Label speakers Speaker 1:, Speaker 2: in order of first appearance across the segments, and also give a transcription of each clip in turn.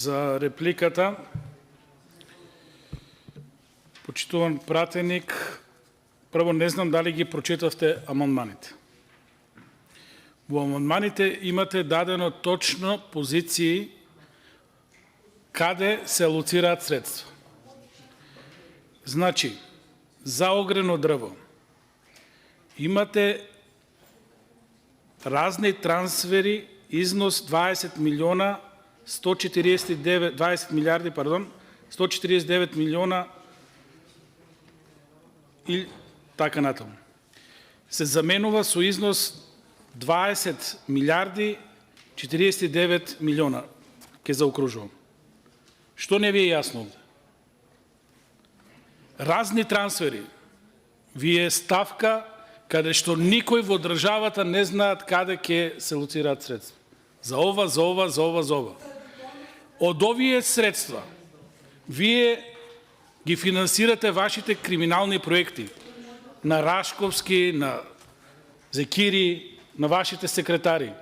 Speaker 1: За репликата. Почитуван пратеник, прво не знам дали ги прочитавте амандманите. Во амандманите имате дадено точно позиции каде се алоцираат средства. Значи, за огрено дрво имате разни трансфери, износ 20 милиарди, 149 милиона и така натаму. Се заменува со износ 20 милиарди 49 милиона. Ке заокружувам. Што не ви е јасно овде? Разни трансфери. Вие ставка каде што никој во државата не знаат каде ќе се алоцираат средства. За ова, за ова, за ова, за ова. Од овие средства, вие ги финансирате вашите криминални проекти на Рашковски, на Зекири, на вашите секретари.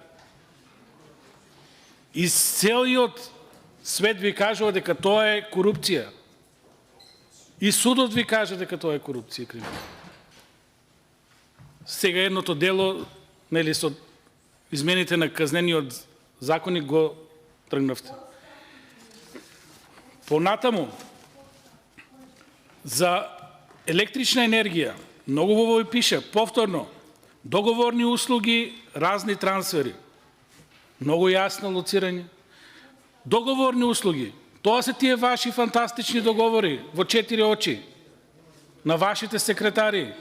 Speaker 1: И целиот свет ви кажува дека тоа е корупција. И судот ви каже дека тоа е корупција и криминал. Сега едното дело, нели, со измените на казнениот законник го тргнавте. Понатаму, за електрична енергија, многу во пише, повторно, договорни услуги, разни трансфери. Многу јасно лоцирање. Договорни услуги, тоа се тие ваши фантастични договори во 4 очи на вашите секретари.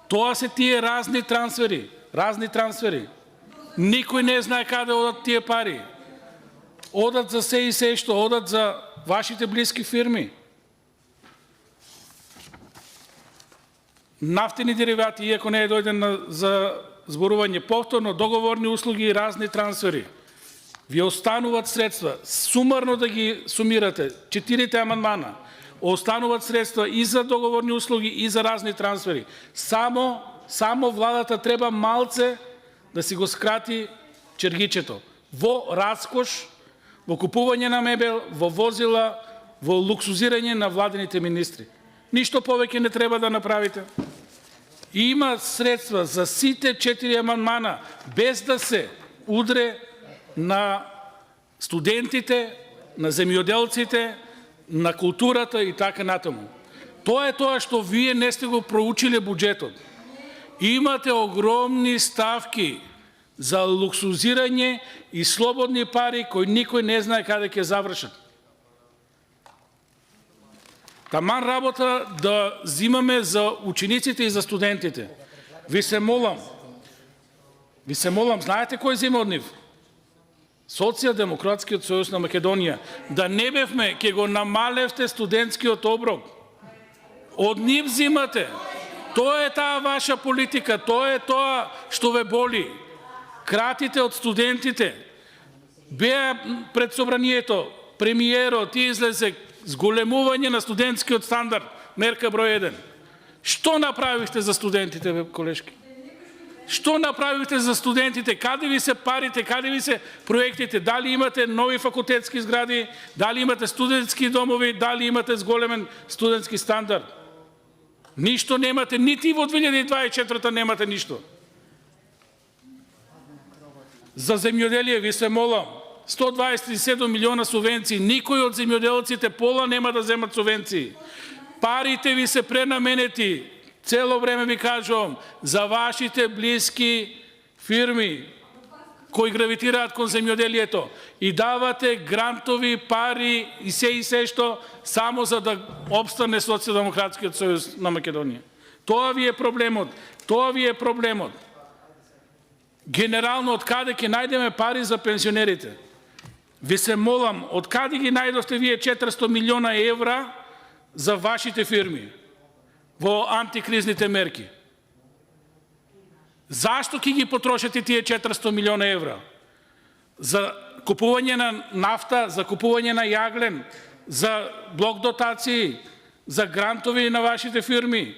Speaker 1: Тоа се тие разни трансфери, Никој не знае каде одат тие пари. Одат за се и се што, одат за вашите блиски фирми. Нафтени деривати, иако не е дојден за зборување, повторно договорни услуги и разни трансфери. Ви остануват средства, сумарно да ги сумирате, 4 амандмана, остануват средства и за договорни услуги и за разни трансфери. Само владата треба малце да си го скрати чергичето. Во раскош, во купување на мебел, во возила, во луксузирање на владените министри. Ништо повеќе не треба да направите. Има средства за сите 4 амандмана, без да се удре на студентите, на земјоделците, на културата и така натаму. Тоа е тоа што вие не сте го проучиле буџетот. Имате огромни ставки за луксузирање и слободни пари кои никој не знае каде ќе завршат. Таман работа да зимаме за учениците и за студентите. Ви се молам, знаете кој зима од нив? Социјалдемократскиот сојуз на Македонија. Да не бевме, ќе го намалевте студентскиот оброк. Од нив зимате. Тоа е таа ваша политика, тоа е тоа што ве боли. Кратите од студентите. Беа пред собранието, премиерот излезе зголемување на студентскиот стандард, мерка број 1. Што направивте за студентите, бе, колешки? Што направивте за студентите? Каде ви се парите, каде ви се проектите? Дали имате нови факултетски згради, дали имате студентски домови, дали имате зголемен студентски стандард? Ништо немате, нити во 2024 немате ништо. За земјоделие ви се молам, 127 милиона субвенции, никој од земјоделците пола нема да земат субвенции. Парите ви се пренаменети, цело време ви кажувам, за вашите блиски фирми кои гравитираат кон земјоделието и давате грантови пари и се што само за да обстане Социјалдемократскиот сојуз на Македонија. Тоа ви е проблемот. Генерално, од каде ќе најдеме пари за пензионерите? Ви се молам, од каде ги најдовте вие 400 милиона евра за вашите фирми во антикризните мерки? Зашто ќе ги потрошите тие 400 милиона евра? За купување на нафта, за купување на јаглен, за блок дотации, за грантови на вашите фирми.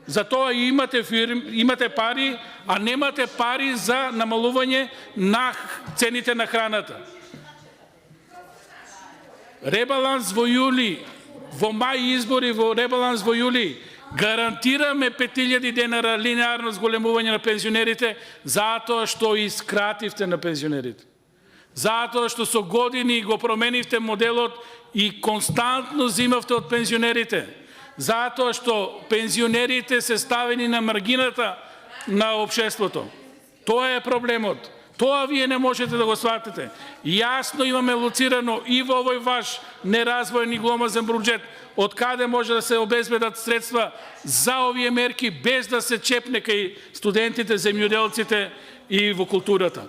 Speaker 1: За тоа имате пари, а немате пари за намалување на цените на храната. Ребаланс во јули, во мај избори, во ребаланс во јули, гарантираме 5000 денара линеарно зголемување на пензионерите, затоа што искративте на пензионерите. Затоа што со години го променивте моделот и константно зимавте од пензионерите. Затоа што пензионерите се ставени на маргината на општеството. Тоа е проблемот. Тоа вие не можете да го сватите. Јасно имаме лоцирано и во овој ваш неразвоен и гломазен буџет од каде може да се обезбедат средства за овие мерки без да се чепне кај студентите, земјоделците и во културата.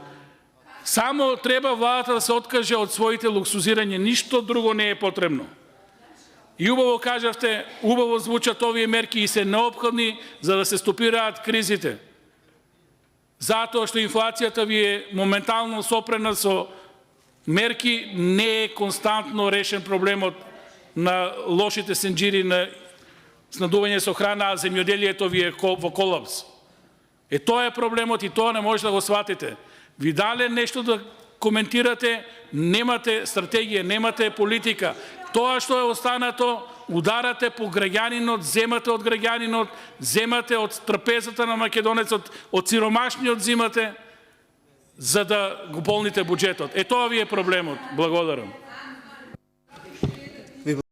Speaker 1: Само треба владата да се откаже од своите луксузирања, ништо друго не е потребно. И убаво кажавте, убаво звучат овие мерки и се неопходни за да се стопираат кризите. Затоа што инфлацијата ви е моментално сопрена со мерки, не е константно решен проблемот на лошите сенџири на снабдување со храна, а земјоделието ви е во колапс. Тоа е проблемот и тоа не може да го сватите. Ви дале нешто да коментирате, немате стратегија, немате политика. Тоа што е останато, ударате по граѓанинот, земате од граѓанинот, земате од трпезата на македонецот, од сиромашниот земате, за да го полните буџетот. Тоа ви е проблемот. Благодарам.